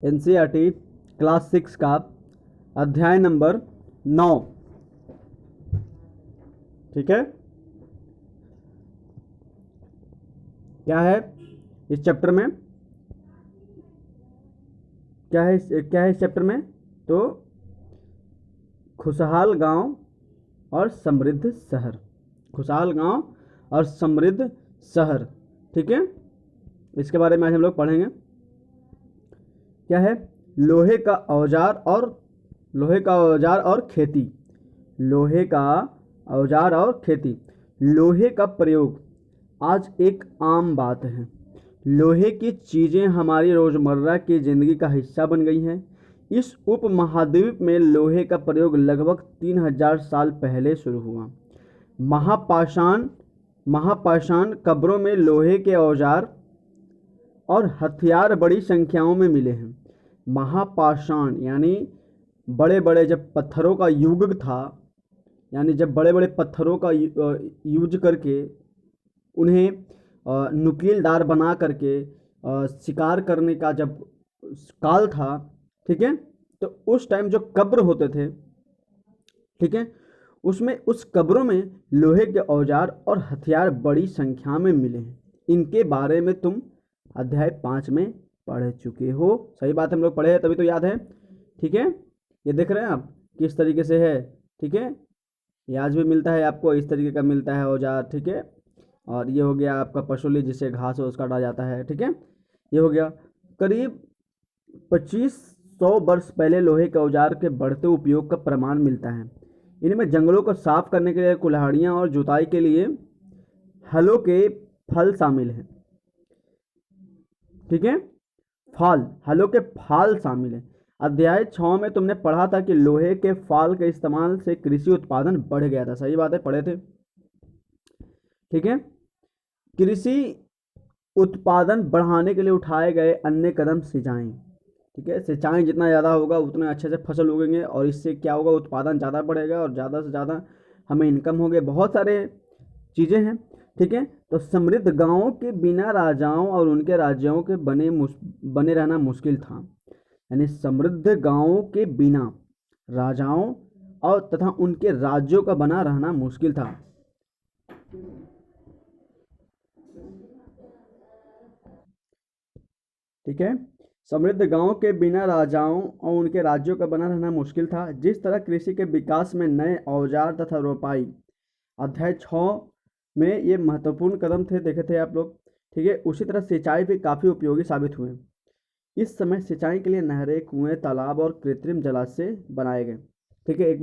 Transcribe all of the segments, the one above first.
NCERT class 6 का अध्याय number 9। ठीक है, क्या है इस चैप्टर में, क्या है इस चैप्टर में? तो खुशहाल गांव और समृद्ध शहर, खुशहाल गांव और समृद्ध शहर। ठीक है, इसके बारे में आज हम लोग पढ़ेंगे। क्या है? लोहे का औजार और खेती। लोहे का औजार और खेती। लोहे का प्रयोग आज एक आम बात है। लोहे की चीज़ें हमारी रोज़मर्रा की ज़िंदगी का हिस्सा बन गई हैं। इस उपमहाद्वीप में लोहे का प्रयोग लगभग 3000 साल पहले शुरू हुआ। महापाषाण कब्रों में लोहे के औजार और हथियार बड़ी संख्याओं में मिले हैं। महापाषाण यानी बड़े बड़े, जब पत्थरों का युग था, यानी जब बड़े बड़े पत्थरों का यूज करके उन्हें नुकीलदार बना करके शिकार करने का जब काल था, ठीक है, तो उस टाइम जो कब्र होते थे, ठीक है, उसमें उस कब्रों में लोहे के औजार और हथियार बड़ी संख्या में मिले हैं। इनके बारे में तुम अध्याय 5 में पढ़ चुके हो। सही बात, हम लोग पढ़े हैं तभी तो याद है। ठीक है, ये देख रहे हैं आप किस तरीके से है। ठीक है, ये आज भी मिलता है आपको, इस तरीके का मिलता है औजार। ठीक है, और ये हो गया आपका पशुली, जिससे घास वास काटा जाता है। ठीक है, ये हो गया। करीब 2500 वर्ष पहले लोहे के औजार के बढ़ते उपयोग का प्रमाण मिलता है। इनमें जंगलों को साफ करने के लिए कुल्हाड़ियाँ और जुताई के लिए हलों के फल शामिल हैं। ठीक है, हलों के फाल शामिल हैं। अध्याय 6 में तुमने पढ़ा था कि लोहे के फाल के इस्तेमाल से कृषि उत्पादन बढ़ गया था। सही बात है, पढ़े थे। ठीक है, कृषि उत्पादन बढ़ाने के लिए उठाए गए अन्य कदम सिंचाई। ठीक है, सिंचाई जितना ज़्यादा होगा उतने अच्छे से फसल उगेंगे और इससे क्या होगा, उत्पादन ज़्यादा बढ़ेगा और ज़्यादा से ज़्यादा हमें इनकम होगी। बहुत सारे चीज़ें हैं। ठीक है, तो समृद्ध गांवों के बिना राजाओं और उनके राज्यों के बने रहना मुश्किल था। यानी समृद्ध गांवों के बिना राजाओं और तथा उनके राज्यों का बना रहना मुश्किल था। ठीक है, समृद्ध गांव के बिना राजाओं और उनके राज्यों का बना रहना मुश्किल था। जिस तरह कृषि के विकास में नए औजार तथा रोपाई अध्याय 6 में ये महत्वपूर्ण कदम थे, देखे थे आप लोग। ठीक है, उसी तरह सिंचाई भी काफ़ी उपयोगी साबित हुए। इस समय सिंचाई के लिए नहरें, कुएं, तालाब और कृत्रिम जलाशय बनाए गए। ठीक है, एक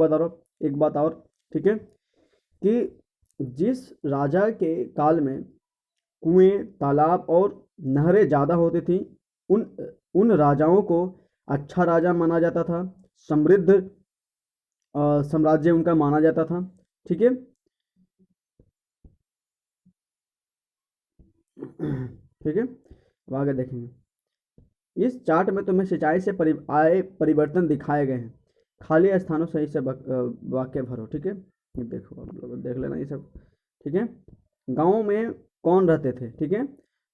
बात और ठीक है, कि जिस राजा के काल में कुएं, तालाब और नहरें ज़्यादा होती थी, उन राजाओं को अच्छा राजा माना जाता था, समृद्ध साम्राज्य उनका माना जाता था। ठीक है, ठीक है, अब आगे देखेंगे। इस चार्ट में तुम्हें सिंचाई से आए परिवर्तन दिखाए गए हैं। खाली स्थानों सही से वाक्य भरो। ठीक है, ये देखो, आप लोग देख लेना ये सब। ठीक है, गाँव में कौन रहते थे? ठीक है,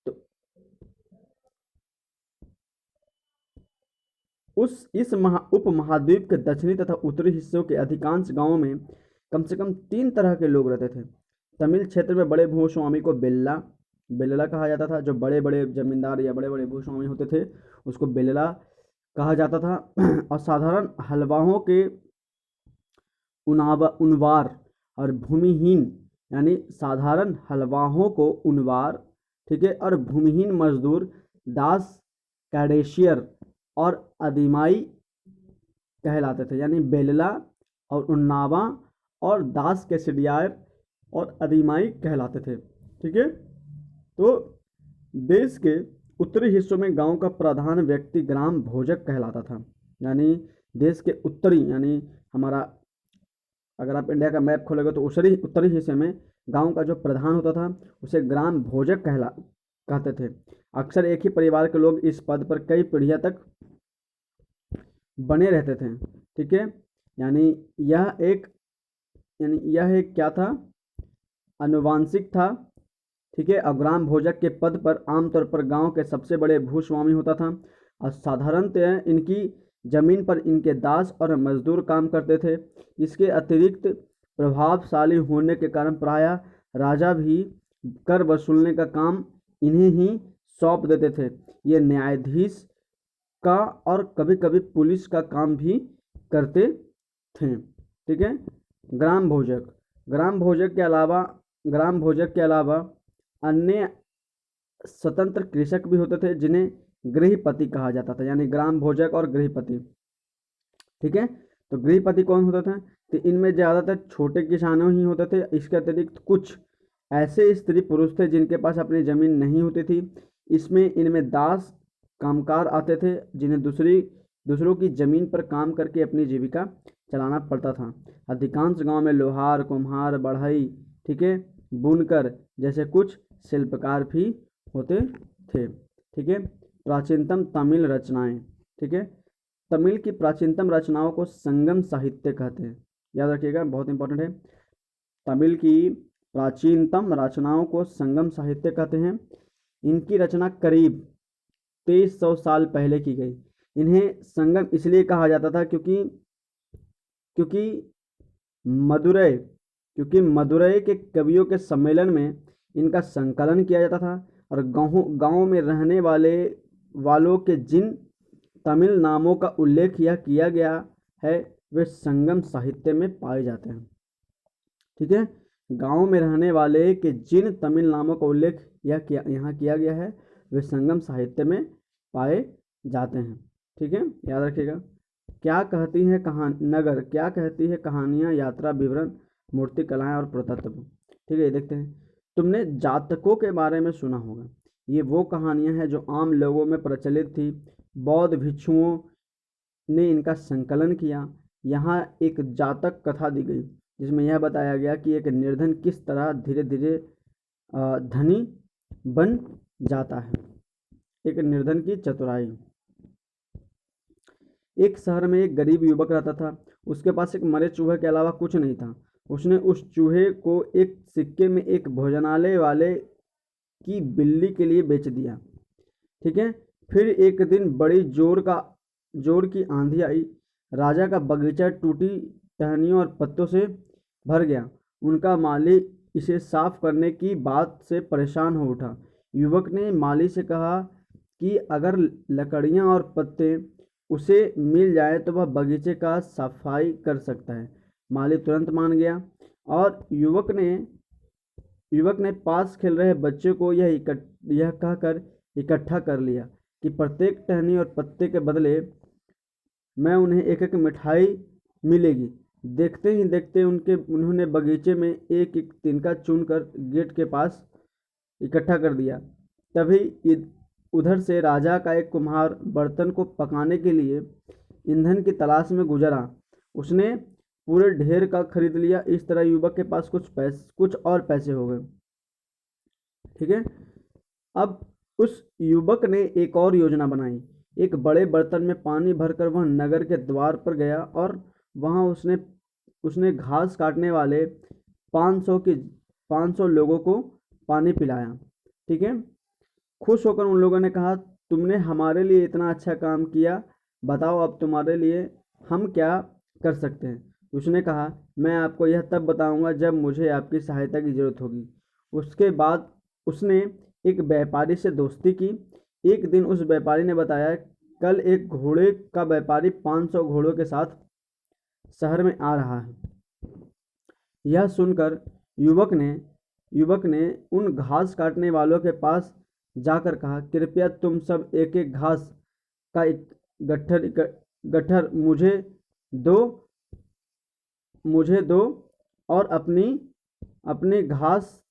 तो इस उपमहाद्वीप के दक्षिणी तथा उत्तरी हिस्सों के अधिकांश गांवों में कम से कम 3 तरह के लोग रहते थे। तमिल क्षेत्र में बड़े भूस्वामी को बेल्ला कहा जाता था। जो बड़े बड़े जमींदार या बड़े बड़े भूस्वामी होते थे उसको बेल्ला कहा जाता था। और साधारण हलवाहों के उनवार और भूमिहीन, यानी साधारण हलवाहों को उनवार, ठीक है, और भूमिहीन मजदूर दास, कैडेशियर और अदिमाई कहलाते थे। यानी बेलला और उन्नावा और दास के सिडियार और अदिमाई कहलाते थे। ठीक है, तो देश के उत्तरी हिस्सों में गांव का प्रधान व्यक्ति ग्राम भोजक कहलाता था। यानी देश के उत्तरी, यानी हमारा, अगर आप इंडिया का मैप खोलेंगे तो उत्तरी हिस्से में गांव का जो प्रधान होता था उसे ग्राम भोजक कहते थे। अक्सर एक ही परिवार के लोग इस पद पर कई पीढ़ियां तक बने रहते थे। ठीक है, यानी यह एक क्या था, आनुवांशिक था। ठीक है, और ग्राम भोजक के पद पर आमतौर पर गांव के सबसे बड़े भूस्वामी होता था। और साधारणतः इनकी जमीन पर इनके दास और मजदूर काम करते थे। इसके अतिरिक्त प्रभावशाली होने के कारण प्रायः राजा भी कर वसूलने का काम इन्हें ही सौंप देते थे। ये न्यायाधीश का और कभी कभी पुलिस का काम भी करते थे। ठीक है। ग्राम भोजक ग्राम भोजक के अलावा अन्य स्वतंत्र कृषक भी होते थे जिन्हें गृहपति कहा जाता था, यानी ग्राम भोजक और गृहपति। ठीक है। तो गृहपति कौन होता था? तो इनमें ज़्यादातर छोटे किसानों ही होते थे। इसके अतिरिक्त कुछ ऐसे स्त्री पुरुष थे जिनके पास अपनी ज़मीन नहीं होती थी। इनमें दास कामगार आते थे जिन्हें दूसरों की ज़मीन पर काम करके अपनी जीविका चलाना पड़ता था। अधिकांश गांव में लोहार, कुम्हार, बढ़ई, ठीक है, बुनकर जैसे कुछ शिल्पकार भी होते थे। ठीक है। प्राचीनतम तमिल रचनाएं। ठीक है। तमिल की प्राचीनतम रचनाओं को संगम साहित्य कहते हैं। याद रखिएगा, बहुत इंपॉर्टेंट है। तमिल की प्राचीनतम रचनाओं को संगम साहित्य कहते हैं। इनकी रचना करीब 2300 साल पहले की गई। इन्हें संगम इसलिए कहा जाता था क्योंकि मदुरै के कवियों के सम्मेलन में इनका संकलन किया जाता था और गाँव में रहने वालों के जिन तमिल नामों का उल्लेख किया गया है वे संगम साहित्य में पाए जाते हैं। ठीक है। गाँव में रहने वाले के जिन तमिल नामों का उल्लेख यहाँ किया गया है वे संगम साहित्य में पाए जाते हैं। ठीक है, याद रखिएगा। क्या कहती है कहानियाँ, यात्रा विवरण, मूर्ति कलाएं और पुरातत्व। ठीक है, ये देखते हैं। तुमने जातकों के बारे में सुना होगा। ये वो कहानियाँ हैं जो आम लोगों में प्रचलित थी। बौद्ध भिक्षुओं ने इनका संकलन किया। यहाँ एक जातक कथा दी गई जिसमें यह बताया गया कि एक निर्धन किस तरह धीरे धीरे धनी बन जाता है। एक निर्धन की चतुराई। एक शहर में एक गरीब युवक रहता था। उसके पास एक मरे चूहे के अलावा कुछ नहीं था। उसने उस चूहे को एक सिक्के में एक भोजनालय वाले की बिल्ली के लिए बेच दिया। ठीक है। फिर एक दिन बड़ी जोर की आंधी आई। राजा का बगीचा टूटी टहनियों और पत्तों से भर गया। उनका माली इसे साफ करने की बात से परेशान हो उठा। युवक ने माली से कहा कि अगर लकड़ियां और पत्ते उसे मिल जाए तो वह बगीचे का सफाई कर सकता है। माली तुरंत मान गया और युवक ने पास खेल रहे बच्चे को यह कहकर इकट्ठा कर लिया कि प्रत्येक टहनी और पत्ते के बदले मैं उन्हें एक एक मिठाई मिलेगी। देखते ही देखते उन्होंने बगीचे में एक एक तिनका चुनकर गेट के पास इकट्ठा कर दिया। तभी उधर से राजा का एक कुम्हार बर्तन को पकाने के लिए ईंधन की तलाश में गुजरा। उसने पूरे ढेर का खरीद लिया। इस तरह युवक के पास कुछ और पैसे हो गए। ठीक है। अब उस युवक ने एक और योजना बनाई। एक बड़े बर्तन में पानी भरकर वह नगर के द्वार पर गया और वहां उसने घास काटने वाले 500 लोगों को पानी पिलाया। ठीक है। खुश होकर उन लोगों ने कहा, तुमने हमारे लिए इतना अच्छा काम किया, बताओ अब तुम्हारे लिए हम क्या कर सकते हैं। उसने कहा, मैं आपको यह तब बताऊंगा जब मुझे आपकी सहायता की जरूरत होगी। उसके बाद उसने एक व्यापारी से दोस्ती की। एक दिन उस व्यापारी ने बताया, कल एक घोड़े का व्यापारी 500 घोड़ों के साथ शहर में आ रहा है। यह सुनकर युवक ने उन घास काटने वालों के पास जाकर कहा, कृपया तुम सब एक एक घास का एक गट्ठर मुझे दो और अपनी घास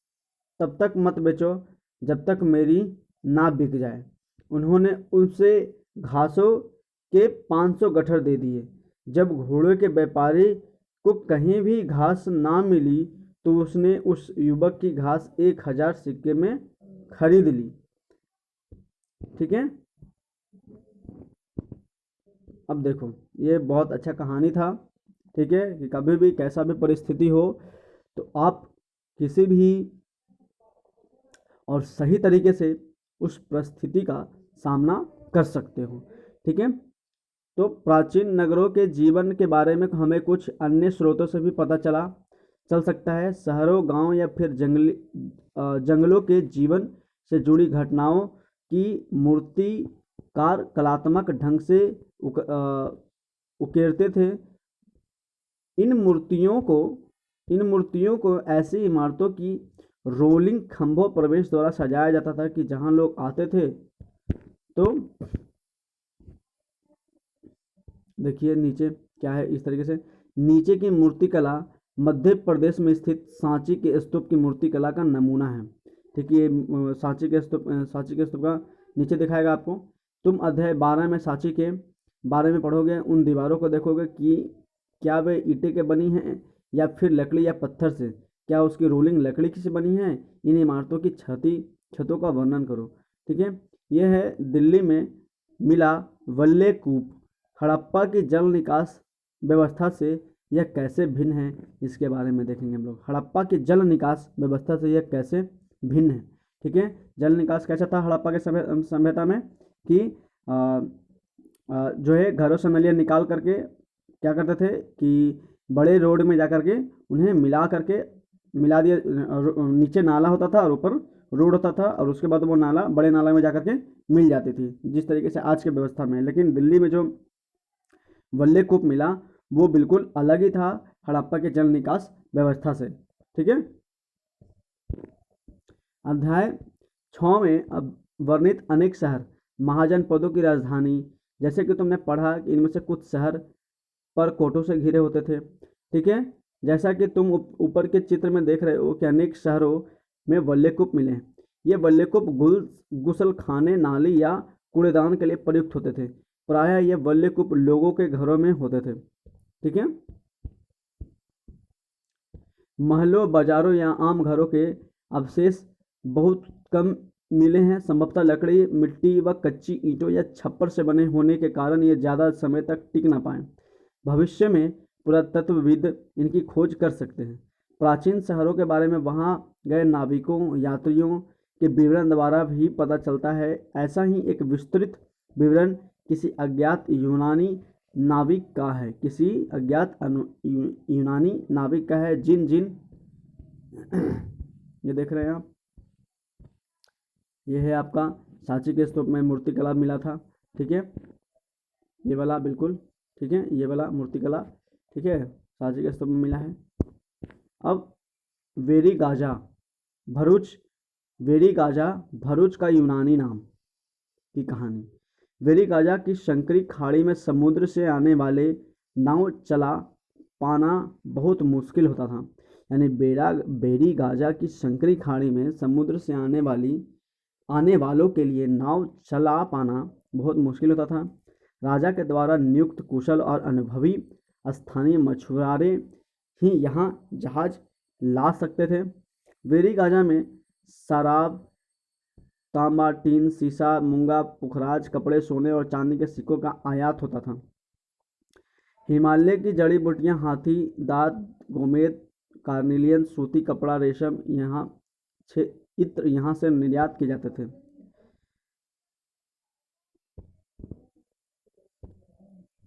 तब तक मत बेचो जब तक मेरी ना बिक जाए। उन्होंने उनसे घासों के 500 गट्ठर दे दिए। जब घोड़े के व्यापारी को कहीं भी घास ना मिली तो उसने उस युवक की घास 1000 सिक्के में खरीद ली। ठीक है। अब देखो, ये बहुत अच्छा कहानी था। ठीक है, कि कभी भी कैसा भी परिस्थिति हो तो आप किसी भी और सही तरीके से उस परिस्थिति का सामना कर सकते हो। ठीक है। तो प्राचीन नगरों के जीवन के बारे में हमें कुछ अन्य स्रोतों से भी पता चल सकता है। शहरों, गांव या फिर जंगलों के जीवन से जुड़ी घटनाओं की मूर्तिकार कलात्मक ढंग से उकेरते थे। इन मूर्तियों को ऐसी इमारतों की रोलिंग खंभों प्रवेश द्वारा सजाया जाता था कि जहां लोग आते थे तो देखिए नीचे क्या है। इस तरीके से नीचे की मूर्तिकला मध्य प्रदेश में स्थित सांची के स्तूप की मूर्तिकला का नमूना है। ठीक है, ये सांची के स्तूप का नीचे दिखाएगा आपको। तुम अध्याय 12 में सांची के बारे में पढ़ोगे। उन दीवारों को देखोगे कि क्या वे ईंटें के बनी हैं या फिर लकड़ी या पत्थर से। क्या उसकी रोलिंग लकड़ी की से बनी है। इन इमारतों की छतों का वर्णन करो। ठीक है, यह है दिल्ली में मिला वल्ले कूप। हड़प्पा की जल निकास व्यवस्था से यह कैसे भिन्न है, इसके बारे में देखेंगे हम लोग। हड़प्पा की जल निकास व्यवस्था से यह कैसे भिन्न है। ठीक है, जल निकास कैसा था हड़प्पा के सभ्यता में कि जो है घरों से नलियाँ निकाल करके क्या करते थे कि बड़े रोड में जा करके उन्हें मिला दिया। नीचे नाला होता था और ऊपर रोड होता था, और उसके बाद वो नाला बड़े नाला में जा करके मिल जाती थी, जिस तरीके से आज के व्यवस्था में। लेकिन दिल्ली में जो वल्ले कूप मिला वो बिल्कुल अलग ही था हड़प्पा के जल निकास व्यवस्था से। ठीक है, अध्याय 6 में अब वर्णित अनेक शहर महाजनपदों की राजधानी, जैसे कि तुमने पढ़ा कि इनमें से कुछ शहर पर कोटों से घिरे होते थे। ठीक है, जैसा कि तुम ऊपर के चित्र में देख रहे हो कि अनेक शहरों में वल्लेकूप मिले हैं। ये वल्लेकूप गुसल खाने, नाली या कूड़ेदान के लिए प्रयुक्त होते थे। प्रायः ये वल्लेकूप लोगों के घरों में होते थे। ठीक है, महलों, बाजारों या आम घरों के अवशेष बहुत कम मिले हैं। संभवतः लकड़ी, मिट्टी व कच्ची ईंटों या छप्पर से बने होने के कारण ये ज़्यादा समय तक टिक ना पाए। भविष्य में पुरातत्वविद इनकी खोज कर सकते हैं। प्राचीन शहरों के बारे में वहां गए नाविकों, यात्रियों के विवरण द्वारा भी पता चलता है। ऐसा ही एक विस्तृत विवरण किसी अज्ञात यूनानी नाविक का है। जिन ये देख रहे हैं आप, ये है आपका सांची के स्तूप में मूर्तिकला मिला था। ठीक है, ये वाला बिल्कुल ठीक है, ये वाला मूर्तिकला ठीक है सांची के स्तूप में मिला है। अब वेरी गाजा भरूच का यूनानी नाम की कहानी। वेरी गाजा की संकरी खाड़ी में समुद्र से आने वाले नाव चला पाना बहुत मुश्किल होता था। यानी बेरी गाजा की संकरी खाड़ी में समुद्र से आने वालों के लिए नाव चला पाना बहुत मुश्किल होता था। राजा के द्वारा नियुक्त कुशल और अनुभवी स्थानीय मछुआरे ही यहाँ जहाज ला सकते थे। वेरी गाजा में शराब, तांबा, टीन, सीसा, मूंगा, पुखराज, कपड़े, सोने और चांदी के सिक्कों का आयात होता था। हिमालय की जड़ी बूटियां, हाथी दांत, गोमेद, कार्निलियन, सूती कपड़ा, रेशम इत्र यहाँ से निर्यात किए जाते थे।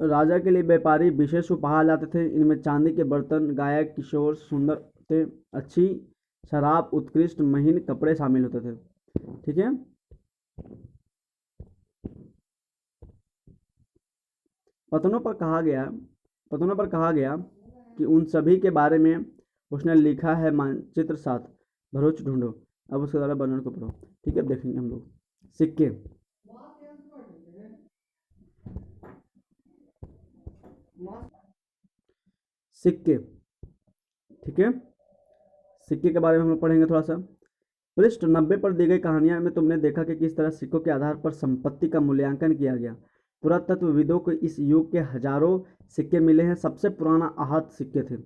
राजा के लिए व्यापारी विशेष उपहार लाते थे। इनमें चांदी के बर्तन, गायक, किशोर, सुंदर, अच्छी शराब, उत्कृष्ट महीन कपड़े शामिल होते थे। ठीक है, पत्तनों पर कहा गया कि उन सभी के बारे में उसने लिखा है। मानचित्र 7 भरूच ढूंढो। अब उसके द्वारा वर्णन को पढ़ो। ठीक है, देखेंगे हम लोग। सिक्के ठीक है, सिक्के के बारे में हम लोग पढ़ेंगे थोड़ा सा। पृष्ठ 90 पर दी गई कहानियां में तुमने देखा कि किस तरह सिक्कों के आधार पर संपत्ति का मूल्यांकन किया गया। पुरातत्वविदों को इस युग के हजारों सिक्के मिले हैं। सबसे पुराना आहत सिक्के थे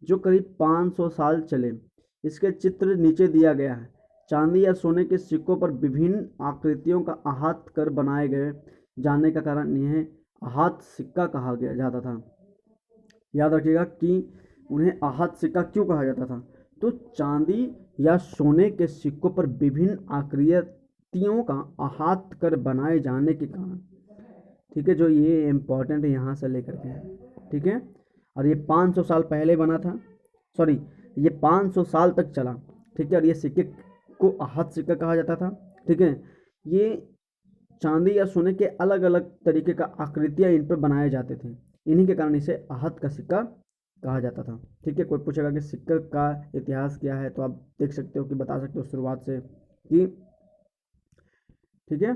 जो करीब 500 साल चले। इसके चित्र नीचे दिया गया है। चांदी या सोने के सिक्कों पर विभिन्न आकृतियों का आहत कर बनाए गए जाने का कारण इन्हें आहत सिक्का कहा जाता था। याद रखिएगा कि उन्हें आहत सिक्का क्यों कहा जाता था। तो चांदी या सोने के सिक्कों पर विभिन्न आकृतियों का आहत कर बनाए जाने के कारण ठीक है, जो ये इम्पोर्टेंट है यहाँ से लेकर के, ठीक है। और ये 500 साल पहले बना था, सॉरी ये 500 साल तक चला, ठीक है। और ये सिक्के को आहत सिक्का कहा जाता था, ठीक है। ये चांदी या सोने के अलग अलग तरीके का आकृतियाँ इन पर बनाए जाते थे, इन्हीं के कारण इसे आहत का सिक्का कहा जाता था, ठीक है। कोई पूछेगा कि सिक्के का इतिहास क्या है, तो आप देख सकते हो कि बता सकते हो शुरुआत से कि, ठीक है।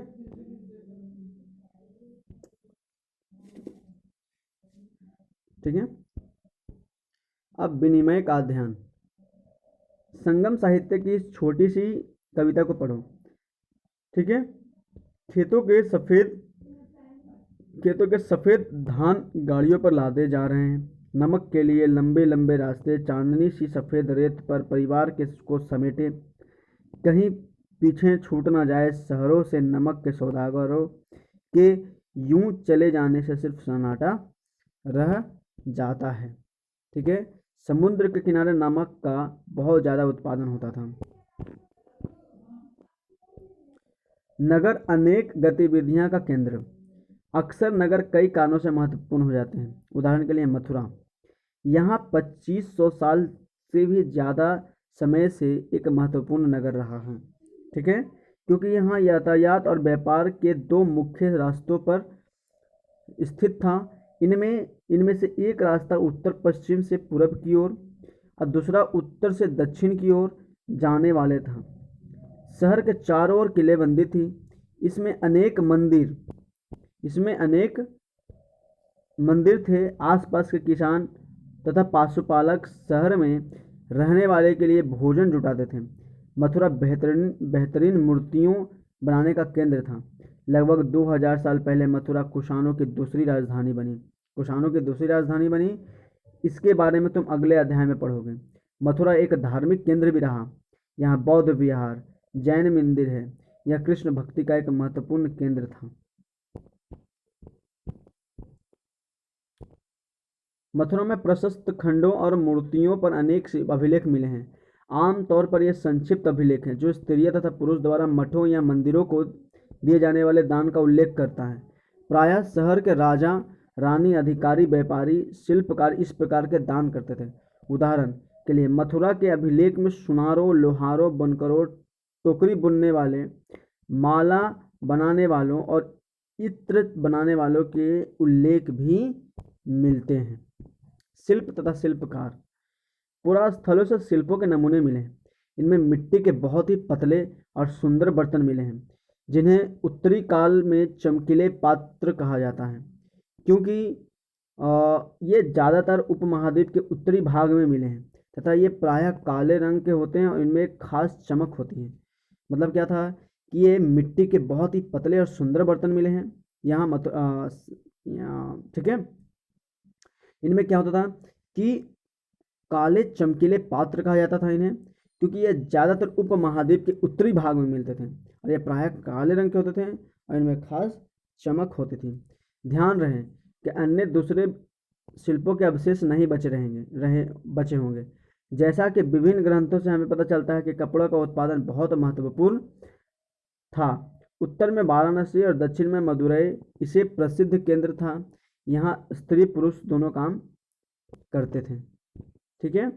ठीक है, अब विनिमय का अध्ययन। संगम साहित्य की इस छोटी सी कविता को पढ़ो, ठीक है। खेतों के सफ़ेद खेतों के सफ़ेद धान गाड़ियों पर लादे जा रहे हैं, नमक के लिए लंबे लंबे रास्ते चांदनी सी सफ़ेद रेत पर परिवार के को समेटे, कहीं पीछे छूट ना जाए शहरों से नमक के सौदागरों के यूं चले जाने से सिर्फ सन्नाटा रह जाता है, ठीक है। समुद्र के किनारे नमक का बहुत ज़्यादा उत्पादन होता था। नगर अनेक गतिविधियां का केंद्र। अक्सर नगर कई कारणों से महत्वपूर्ण हो जाते हैं। उदाहरण के लिए मथुरा, यहाँ 2500 साल से भी ज़्यादा समय से एक महत्वपूर्ण नगर रहा है, ठीक है, क्योंकि यहाँ यातायात और व्यापार के दो मुख्य रास्तों पर स्थित था। इनमें इनमें से एक रास्ता उत्तर पश्चिम से पूर्व की ओर और दूसरा उत्तर से दक्षिण की ओर जाने वाले था। शहर के चारों ओर किलेबंदी थी। इसमें अनेक मंदिर थे। आसपास के किसान तथा पशुपालक शहर में रहने वाले के लिए भोजन जुटाते थे। मथुरा बेहतरीन मूर्तियों बनाने का केंद्र था। लगभग 2000 साल पहले मथुरा कुषाणों की दूसरी राजधानी बनी। इसके बारे में तुम अगले अध्याय में पढ़ोगे। मथुरा एक धार्मिक केंद्र भी रहा। यहाँ बौद्ध विहार, जैन मंदिर है। यह कृष्ण भक्ति का एक महत्वपूर्ण केंद्र था। मथुरा में प्रशस्त खंडों और मूर्तियों पर अनेक अभिलेख मिले हैं। आमतौर पर ये संक्षिप्त अभिलेख हैं जो स्त्रियों तथा पुरुष द्वारा मठों या मंदिरों को दिए जाने वाले दान का उल्लेख करता है। प्रायः शहर के राजा, रानी, अधिकारी, व्यापारी, शिल्पकार इस प्रकार के दान करते थे। उदाहरण के लिए मथुरा के अभिलेख में सुनारों, लोहारों, बनकरों, टोकरी बुनने वाले, माला बनाने वालों और इत्र बनाने वालों के उल्लेख भी मिलते हैं। शिल्प तथा शिल्पकार। पुरास्थलों से शिल्पों के नमूने मिले हैं। इनमें मिट्टी के बहुत ही पतले और सुंदर बर्तन मिले हैं जिन्हें उत्तरी काल में चमकीले पात्र कहा जाता है, क्योंकि ये ज़्यादातर उपमहाद्वीप के उत्तरी भाग में मिले हैं तथा ये प्रायः काले रंग के होते हैं और इनमें एक खास चमक होती है। मतलब क्या था कि ये मिट्टी के बहुत ही पतले और सुंदर बर्तन मिले हैं यहाँ ठीक है। इनमें क्या होता था कि काले चमकीले पात्र कहा जाता था इन्हें, क्योंकि ये ज़्यादातर उपमहाद्वीप के उत्तरी भाग में मिलते थे और ये प्रायः काले रंग के होते थे और इनमें खास चमक होती थी। ध्यान रहे कि अन्य दूसरे शिल्पों के अवशेष नहीं बचे होंगे। जैसा कि विभिन्न ग्रंथों से हमें पता चलता है कि कपड़ों का उत्पादन बहुत महत्वपूर्ण था। उत्तर में वाराणसी और दक्षिण में मदुरई इसे प्रसिद्ध केंद्र था। यहाँ स्त्री पुरुष दोनों काम करते थे, ठीक है।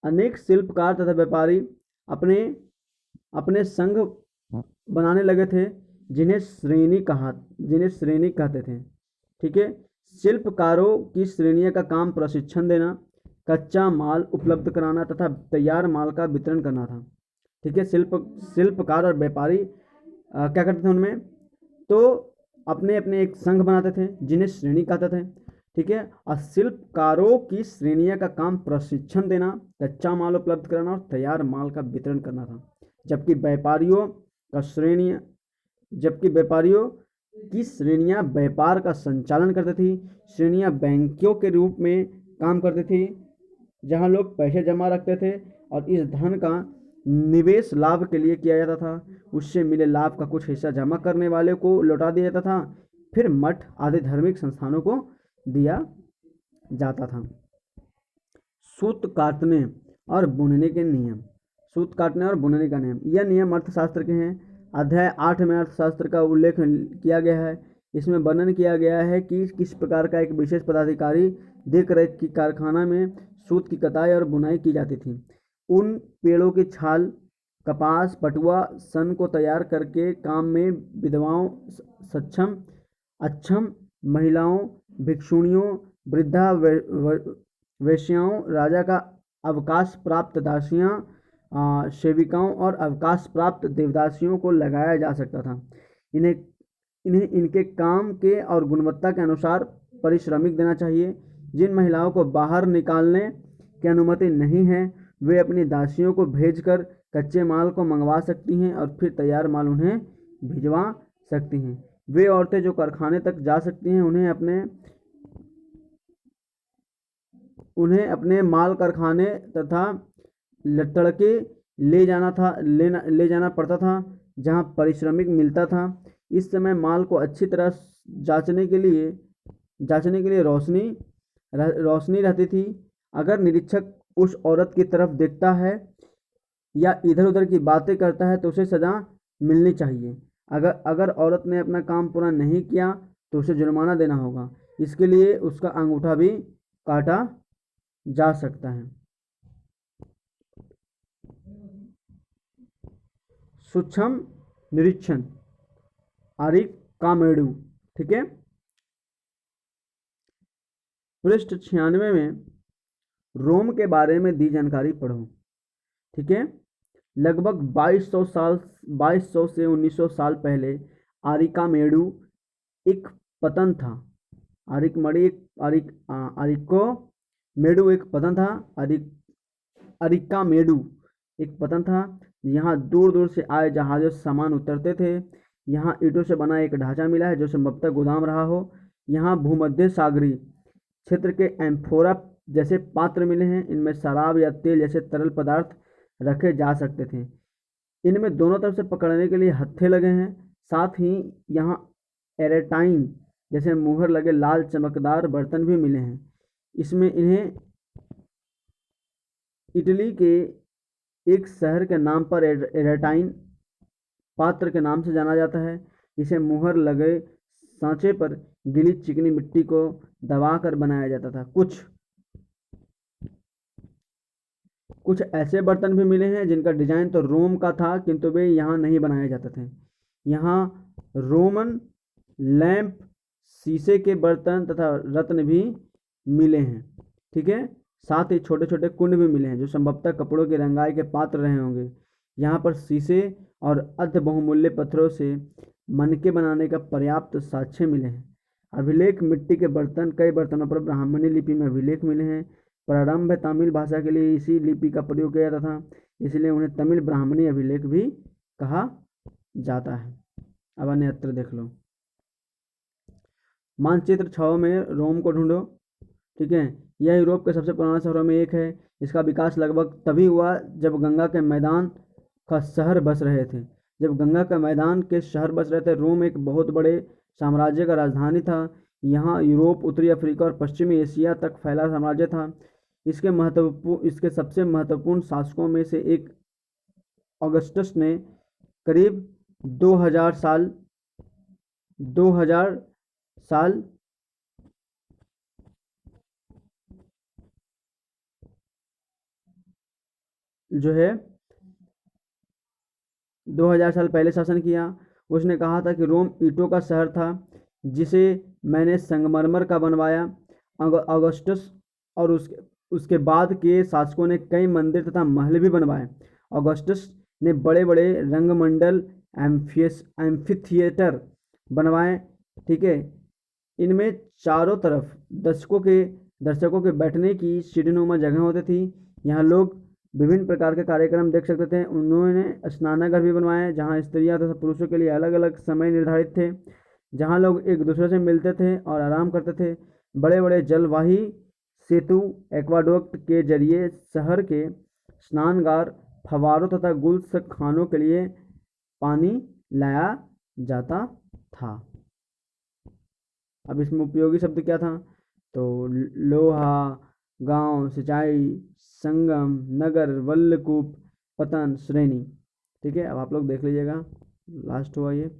अनेक शिल्पकार तथा व्यापारी अपने संघ बनाने लगे थे जिन्हें श्रेणी कहते थे, ठीक है। शिल्पकारों की श्रेणियों का काम प्रशिक्षण देना, कच्चा माल उपलब्ध कराना तथा तैयार माल का वितरण करना था, ठीक है। शिल्पकार और व्यापारी क्या करते थे उनमें, तो अपने अपने एक संघ बनाते थे जिन्हें श्रेणी कहते थे, ठीक है। और शिल्पकारों की श्रेणियों का काम प्रशिक्षण देना, कच्चा माल उपलब्ध कराना और तैयार माल का वितरण करना था। जबकि व्यापारियों की श्रेणियां व्यापार का संचालन करती थी। श्रेणियां बैंकों के रूप में काम करती थी जहां लोग पैसे जमा रखते थे और इस धन का निवेश लाभ के लिए किया जाता था। उससे मिले लाभ का कुछ हिस्सा जमा करने वाले को लौटा दिया जाता था, फिर मठ आदि धार्मिक संस्थानों को दिया जाता था। सूत काटने और बुनने के नियम। यह नियम अर्थशास्त्र के हैं। अध्याय 8 में अर्थशास्त्र का उल्लेख किया गया है। इसमें वर्णन किया गया है कि किस प्रकार का एक विशेष पदाधिकारी देख रेख की कारखाना में सूत की कताई और बुनाई की जाती थी। उन पेड़ों की छाल, कपास, पटुआ, सन को तैयार करके काम में विधवाओं, सक्षम अक्षम महिलाओं, भिक्षुणियों, वृद्धा वेश्याओं, राजा का अवकाश प्राप्त दासियां, सेविकाओं और अवकाश प्राप्त देवदासियों को लगाया जा सकता था। इन्हें इन्हें इनके काम के और गुणवत्ता के अनुसार पारिश्रमिक देना चाहिए। जिन महिलाओं को बाहर निकालने की अनुमति नहीं है, वे अपनी दासियों को भेजकर कच्चे माल को मंगवा सकती हैं और फिर तैयार माल उन्हें भिजवा सकती हैं। वे औरतें जो कारखाने तक जा सकती हैं, उन्हें अपने माल कारखाने तथा लटड़के ले जाना पड़ता था, जहां पारिश्रमिक मिलता था। इस समय माल को अच्छी तरह जांचने के लिए रोशनी रहती थी। अगर निरीक्षक उस औरत की तरफ देखता है या इधर उधर की बातें करता है तो उसे सजा मिलनी चाहिए। अगर औरत ने अपना काम पूरा नहीं किया तो उसे जुर्माना देना होगा। इसके लिए उसका अंगूठा भी काटा जा सकता है। सूक्ष्म निरीक्षण, आरिकामेडू। ठीक है, पृष्ठ 96 में रोम के बारे में दी जानकारी पढ़ो। ठीक है, लगभग 2200 से 1900 साल पहले आरिकामेडू एक पतन था। अरिकामेडू एक पतन था। यहाँ दूर दूर से आए जहाज़ों से सामान उतरते थे। यहाँ ईंटों से बना एक ढांचा मिला है जो संभवतः गोदाम रहा हो। यहाँ भूमध्य सागरीय क्षेत्र के एम्फोरा जैसे पात्र मिले हैं। इनमें शराब या तेल जैसे तरल पदार्थ रखे जा सकते थे। इनमें दोनों तरफ से पकड़ने के लिए हत्थे लगे हैं। साथ ही यहाँ एरेटाइन जैसे मुहर लगे लाल चमकदार बर्तन भी मिले हैं। इसमें इन्हें इटली के एक शहर के नाम पर एरेटाइन पात्र के नाम से जाना जाता है। इसे मुहर लगे सांचे पर गीली चिकनी मिट्टी को दबाकर बनाया जाता था। कुछ ऐसे बर्तन भी मिले हैं जिनका डिजाइन तो रोम का था, किंतु वे यहाँ नहीं बनाए जाते थे। यहाँ रोमन लैंप, शीशे के बर्तन तथा रत्न भी मिले हैं। ठीक है, साथ ही छोटे छोटे कुंड भी मिले हैं जो संभवतः कपड़ों की रंगाई के पात्र रहे होंगे। यहाँ पर शीशे और अर्ध बहुमूल्य पत्थरों से मनके बनाने का पर्याप्त साक्ष्य मिले हैं। अभिलेख मिट्टी के बर्तन, कई बर्तनों पर ब्राह्मणी लिपि में अभिलेख मिले हैं। प्रारंभ तमिल भाषा के लिए इसी लिपि का प्रयोग किया जाता था, इसलिए उन्हें तमिल ब्राह्मणी अभिलेख भी कहा जाता है। अब अन्यत्र देख लो। मानचित्र 6 में रोम को ढूंढो। ठीक है, यह यूरोप के सबसे पुराने शहरों में एक है। इसका विकास लगभग तभी हुआ जब गंगा के मैदान का शहर बस रहे थे। जब गंगा के मैदान के शहर बस रहे थे, रोम एक बहुत बड़े साम्राज्य का राजधानी था। यहाँ यूरोप, उत्तरी अफ्रीका और पश्चिमी एशिया तक फैला साम्राज्य था। इसके सबसे महत्वपूर्ण शासकों में से एक ऑगस्टस ने करीब 2000 साल जो है 2000 साल पहले शासन किया। उसने कहा था कि रोम ईंटों का शहर था जिसे मैंने संगमरमर का बनवाया। ऑगस्टस और उसके बाद के शासकों ने कई मंदिर तथा महल भी बनवाए। ऑगस्टस ने बड़े बड़े रंगमंडल, एम्फीथिएटर बनवाए। ठीक है, इनमें चारों तरफ दर्शकों के बैठने की सीढ़ीनुमा जगह होती थी। यहाँ लोग विभिन्न प्रकार के कार्यक्रम देख सकते थे। उन्होंने स्नानागार भी बनवाए जहाँ स्त्रियां तथा पुरुषों के लिए अलग अलग समय निर्धारित थे, जहाँ लोग एक दूसरे से मिलते थे और आराम करते थे। बड़े बड़े जलवाही सेतु, एक्वाडक्ट के जरिए शहर के स्नानगार, फव्वारों तथा गुल्स खानों के लिए पानी लाया जाता था। अब इसमें उपयोगी शब्द क्या था? तो लोहा, गांव, सिंचाई, संगम, नगर, वल्लकूप, पतन, श्रेणी। ठीक है, अब आप लोग देख लीजिएगा, लास्ट हुआ ये।